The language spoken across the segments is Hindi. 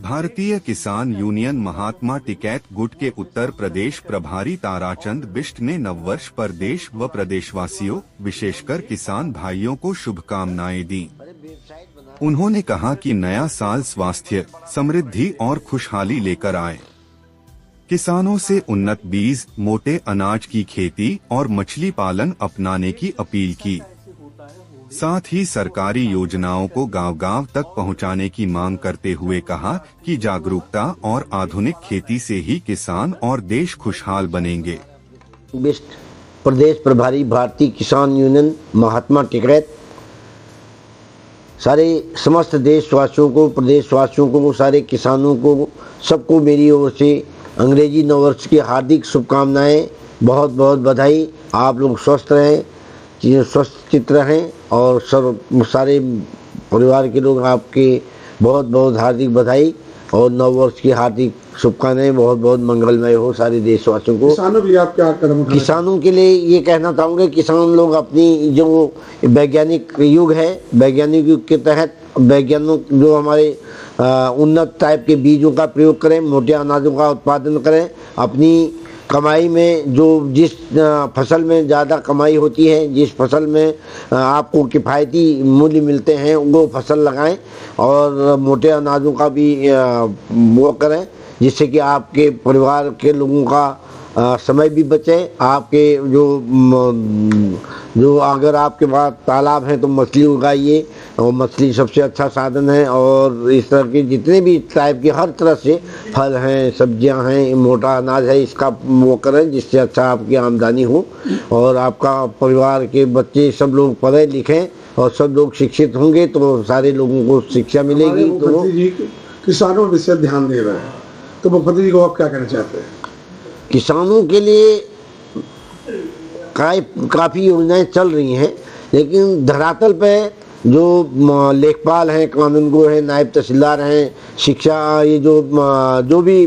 भारतीय किसान यूनियन महात्मा टिकैत गुट के उत्तर प्रदेश प्रभारी ताराचंद बिष्ट ने नववर्ष पर देश व प्रदेशवासियों विशेषकर किसान भाइयों को शुभकामनाएं दी। उन्होंने कहा कि नया साल स्वास्थ्य, समृद्धि और खुशहाली लेकर आए। किसानों से उन्नत बीज, मोटे अनाज की खेती और मछली पालन अपनाने की अपील की। साथ ही सरकारी योजनाओं को गांव-गांव तक पहुंचाने की मांग करते हुए कहा कि जागरूकता और आधुनिक खेती से ही किसान और देश खुशहाल बनेंगे। बिष्ट प्रदेश प्रभारी भारतीय किसान यूनियन महात्मा टिकैत सारे समस्त देशवासियों को, प्रदेशवासियों को, सारे किसानों को, सबको मेरी ओर से अंग्रेजी नववर्ष की हार्दिक शुभकामनाएं, बहुत बहुत बधाई। आप लोग स्वस्थ रहें, स्वस्थ चित्त रहें और सारे परिवार के लोग आपके बहुत बहुत हार्दिक बधाई और नववर्ष की हार्दिक शुभकामनाएं, बहुत बहुत मंगलमय हो सारे देशवासियों को। किसानों के लिए आप क्या कदम उठाएं? किसानों के लिए ये कहना चाहूँगा, किसान लोग अपनी जो वैज्ञानिक युग है, वैज्ञानिक युग के तहत वैज्ञानिक जो हमारे उन्नत टाइप के बीजों का प्रयोग करें, मोटे अनाजों का उत्पादन करें। अपनी कमाई में जो जिस फसल में ज़्यादा कमाई होती है, जिस फसल में आपको किफ़ायती मूल्य मिलते हैं, वो फसल लगाएं और मोटे अनाजों का भी वो करें, जिससे कि आपके परिवार के लोगों का समय भी बचे। आपके जो अगर आपके पास तालाब हैं तो मछली उगाइए, और मछली सबसे अच्छा साधन है। और इस तरह के जितने भी टाइप के हर तरह से फल हैं, सब्जियां हैं, मोटा अनाज है, इसका वो करें जिससे अच्छा आपकी आमदनी हो और आपका परिवार के बच्चे सब लोग पढ़े लिखें और सब लोग शिक्षित होंगे तो सारे लोगों को शिक्षा मिलेगी। तो किसानों पर विशेष ध्यान दे रहे हैं, तो मुख्यमंत्री जी को आप क्या कहना चाहते हैं? किसानों के लिए काफ़ी योजनाएं चल रही हैं, लेकिन धरातल पे जो लेखपाल हैं, कानूनगो हैं, नायब तहसीलदार हैं, शिक्षा, ये जो भी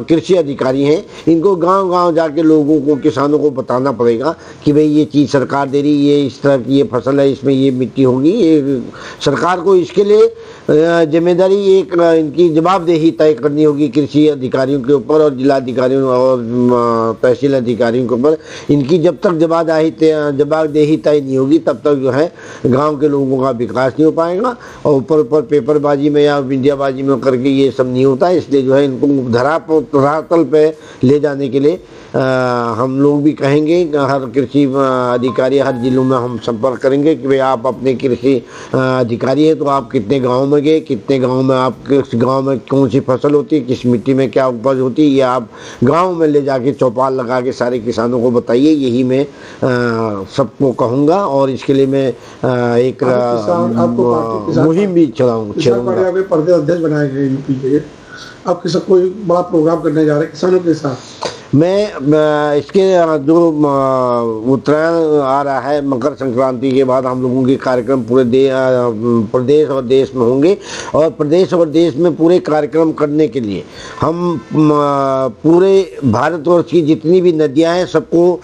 कृषि अधिकारी हैं, इनको गांव-गांव जाके लोगों को, किसानों को बताना पड़ेगा कि भाई ये चीज़ सरकार दे रही, ये इस तरह की ये फसल है, इसमें ये मिट्टी होगी। ये सरकार को इसके लिए जिम्मेदारी, एक इनकी जवाबदेही तय करनी होगी कृषि अधिकारियों के ऊपर और जिलाधिकारियों और तहसील अधिकारियों के ऊपर। इनकी जब तक जवाबदेही तय नहीं होगी तब तक जो है गांव के लोगों का विकास नहीं हो पाएगा। और ऊपर पेपरबाजी में या मीडियाबाजी में करके ये सब नहीं होता है। इसलिए जो है इनको धरातल पे ले जाने के लिए हम लोग भी कहेंगे, हर कृषि अधिकारी हर जिलों में हम संपर्क करेंगे कि भाई आप अपने कृषि अधिकारी है तो आप कितने गांव में गए, कितने गांव में आप किस गांव में कौन सी फसल होती है, किस मिट्टी में क्या उपज होती है, ये आप गांव में ले जाके चौपाल लगा के सारे किसानों को बताइए। यही मैं सबको कहूँगा और इसके लिए मैं एक मुहिम भी चलाऊँगा। प्रदेश अध्यक्ष बनाए गए यूपी के, आप कोई बड़ा प्रोग्राम करने जा रहे हैं किसानों के साथ? मैं इसके जो उत्तरायण आ रहा है, मकर संक्रांति के बाद हम लोगों के कार्यक्रम पूरे प्रदेश और देश में होंगे और प्रदेश और देश में पूरे कार्यक्रम करने के लिए हम पूरे भारतवर्ष की जितनी भी नदियां हैं सबको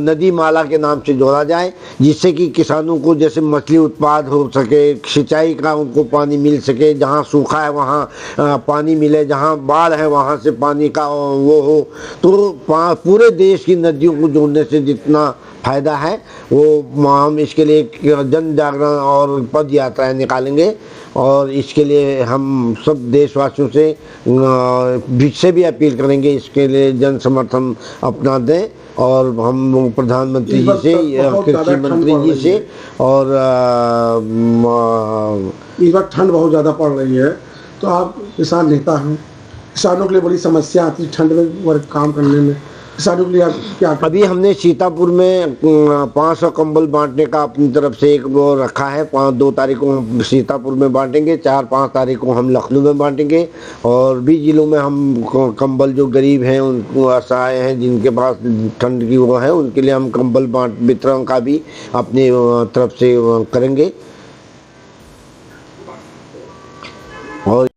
नदी माला के नाम से जोड़ा जाए, जिससे कि किसानों को जैसे मछली उत्पाद हो सके, सिंचाई का उनको पानी मिल सके, जहाँ सूखा है वहाँ पानी मिले, जहाँ बाढ़ है वहाँ से पानी का वो हो। तो पूरे देश की नदियों को जोड़ने से जितना फायदा है वो हम इसके लिए जन जागरण और पद यात्राएं निकालेंगे और इसके लिए हम सब देशवासियों से भी अपील करेंगे, इसके लिए जन समर्थन अपना दें। और हम प्रधानमंत्री जी से, कृषि मंत्री जी से, और इस बार ठंड बहुत ज़्यादा पड़ रही है, तो आप किसान नेता हैं, किसानों के लिए बड़ी समस्या आती है ठंड में काम करने में, किसानों के लिए आप क्या? अभी हमने सीतापुर में 500 कंबल बांटने का अपनी तरफ से एक वो रखा है। 2 तारीख को हम सीतापुर में बांटेंगे, 4-5 तारीख को हम लखनऊ में बांटेंगे और भी जिलों में हम कंबल जो गरीब हैं, उनको असहाय हैं, जिनके पास ठंड की वो है, उनके लिए हम कंबल वितरण का भी अपनी तरफ से करेंगे। और